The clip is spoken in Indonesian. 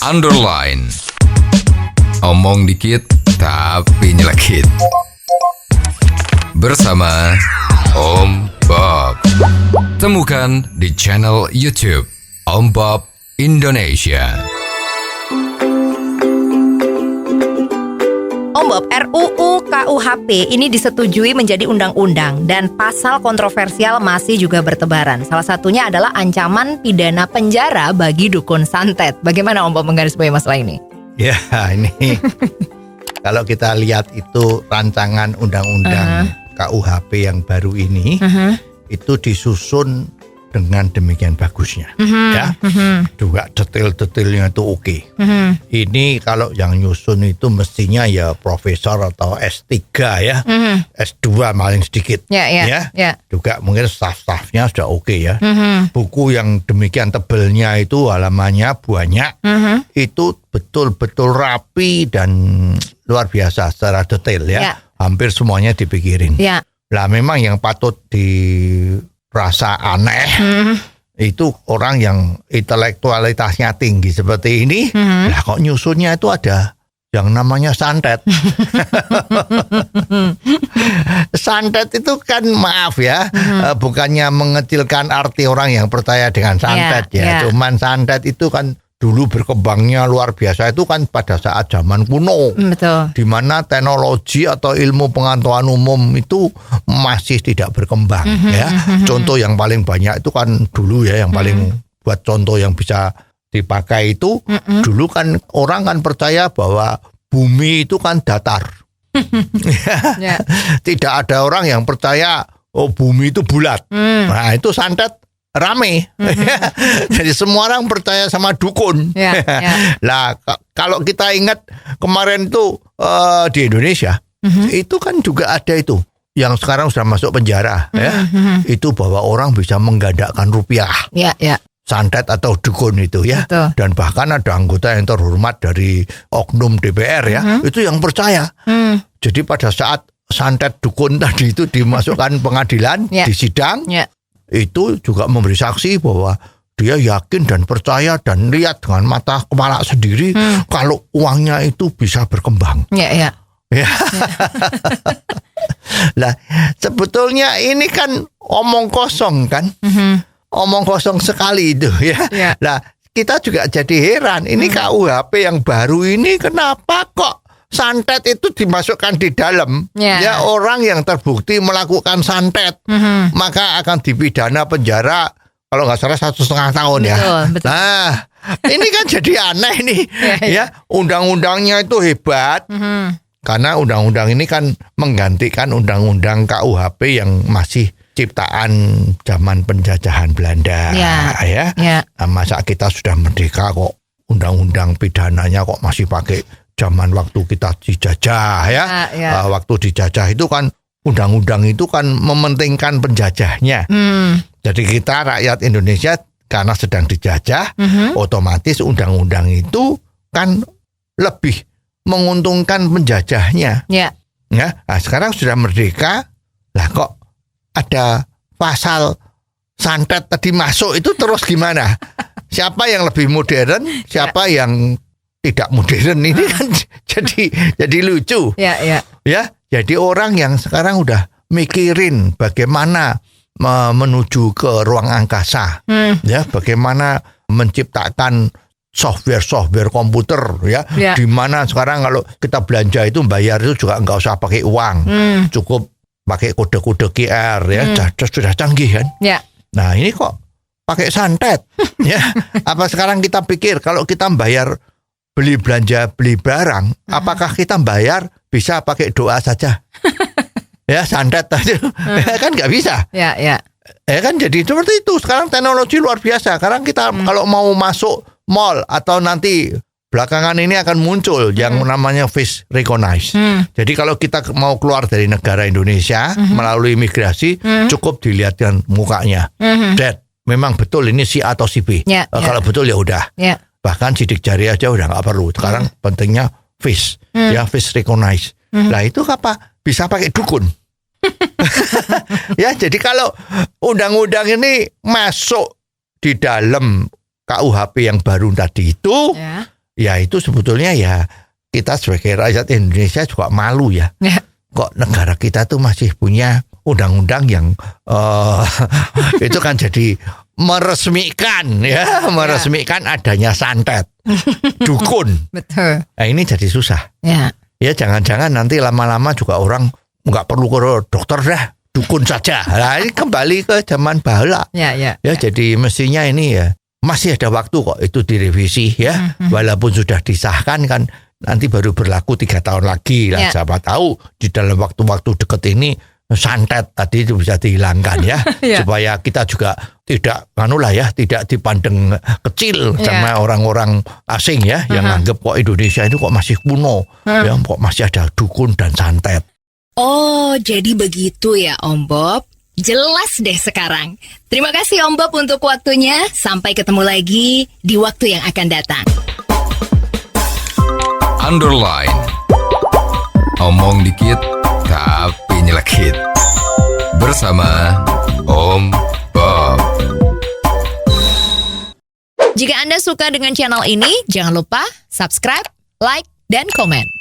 underline. Omong dikit tapi nyelekit. Bersama Om Bob. Temukan di channel YouTube Om Bob Indonesia. Om Bob, RUU KUHP ini disetujui menjadi undang-undang dan pasal kontroversial masih juga bertebaran. Salah satunya adalah ancaman pidana penjara bagi dukun santet. Bagaimana Om Bob menggarisbawahi masalah ini? Ya, ini kalau kita lihat itu rancangan undang-undang KUHP yang baru ini itu disusun dengan demikian bagusnya, ya. Juga detail-detailnya itu oke. Ini kalau yang nyusun itu mestinya ya profesor atau S3 ya, S2 paling sedikit, ya. Juga mungkin staff-staffnya sudah oke ya. Buku yang demikian tebalnya itu halamannya banyak, itu betul-betul rapi dan luar biasa secara detail ya. Hampir semuanya dipikirin. Lah memang yang patut dirasa aneh itu orang yang intelektualitasnya tinggi seperti ini. Lah kok nyusunnya itu ada yang namanya santet. Santet itu kan maaf ya, bukannya mengecilkan arti orang yang percaya dengan santet Cuman santet itu kan dulu berkembangnya luar biasa itu kan pada saat zaman kuno. Betul. Di mana teknologi atau ilmu pengetahuan umum itu masih tidak berkembang ya. Contoh yang paling banyak itu kan dulu ya, yang paling buat contoh yang bisa dipakai itu dulu kan orang kan percaya bahwa bumi itu kan datar. Tidak ada orang yang percaya bumi itu bulat. Nah, itu santet rame. Jadi semua orang percaya sama dukun. Lah kalau kita ingat kemarin tuh di Indonesia itu kan juga ada itu yang sekarang sudah masuk penjara ya. Itu bahwa orang bisa menggandakan rupiah. Santet atau dukun itu ya. Betul. Dan bahkan ada anggota yang terhormat dari oknum DPR ya, itu yang percaya. Jadi pada saat santet dukun tadi itu dimasukkan pengadilan di sidang, itu juga memberi saksi bahwa dia yakin dan percaya dan lihat dengan mata kepala sendiri kalau uangnya itu bisa berkembang. Lah sebetulnya ini kan omong kosong kan, omong kosong sekali itu ya. Lah kita juga jadi heran, ini KUHP yang baru ini kenapa kok santet itu dimasukkan di dalam ya, orang yang terbukti melakukan santet maka akan dipidana penjara kalau nggak salah 1,5 tahun ya. Betul. Nah ini kan jadi aneh nih ya. Undang-undangnya itu hebat karena undang-undang ini kan menggantikan undang-undang KUHP yang masih ciptaan zaman penjajahan Belanda ya. Nah, masa kita sudah merdeka kok undang-undang pidananya kok masih pakai zaman waktu kita dijajah ya. Waktu dijajah itu kan undang-undang itu kan mementingkan penjajahnya. Jadi kita rakyat Indonesia karena sedang dijajah, otomatis undang-undang itu kan lebih menguntungkan penjajahnya. Nah, sekarang sudah merdeka, lah kok ada pasal santet tadi masuk itu terus gimana? Siapa yang lebih modern, siapa yang tidak modern ini kan jadi lucu. Ya, jadi orang yang sekarang udah mikirin bagaimana menuju ke ruang angkasa. Ya, bagaimana menciptakan software komputer ya. Di mana sekarang kalau kita belanja itu bayar itu juga enggak usah pakai uang. Cukup pakai kode-kode QR ya. Sudah canggih kan? Nah, ini kok pakai santet ya. Apa sekarang kita pikir kalau kita bayar beli barang, apakah kita bayar bisa pakai doa saja? Ya santet aja, kan nggak bisa. Ya kan jadi seperti itu. Sekarang teknologi luar biasa. Sekarang kita kalau mau masuk mall atau nanti belakangan ini akan muncul yang namanya face recognize. Jadi kalau kita mau keluar dari negara Indonesia melalui imigrasi, cukup dilihatkan mukanya. Dad, memang betul ini si A atau si B. Kalau betul ya udah. Bahkan sidik jari aja udah nggak perlu. Sekarang pentingnya face, ya face recognize. Lah itu apa? Bisa pakai dukun. Ya, jadi kalau undang-undang ini masuk di dalam KUHP yang baru tadi itu, Ya itu sebetulnya ya kita sebagai rakyat Indonesia juga malu ya. Kok negara kita tuh masih punya undang-undang yang itu kan jadi meresmikan adanya santet, dukun. Betul. Nah ini jadi susah. Ya. Ya jangan-jangan nanti lama-lama juga orang nggak perlu ke dokter dah, dukun saja. Nah ini kembali ke zaman bahala. Ya. Jadi mestinya ini ya masih ada waktu kok itu direvisi ya. Walaupun sudah disahkan kan nanti baru berlaku 3 tahun lagi lah. Siapa tahu di dalam waktu-waktu deket ini santet tadi itu bisa dihilangkan ya. Supaya kita juga tidak tidak dipandang kecil sama orang-orang asing ya yang anggap kok Indonesia itu kok masih kuno ya, kok masih ada dukun dan santet. Oh, jadi begitu ya Om Bob. Jelas deh sekarang. Terima kasih Om Bob untuk waktunya. Sampai ketemu lagi di waktu yang akan datang. Underline. Omong dikit tapi nyelekit. Bersama Om Bob. Jika Anda suka dengan channel ini, jangan lupa subscribe, like, dan komen.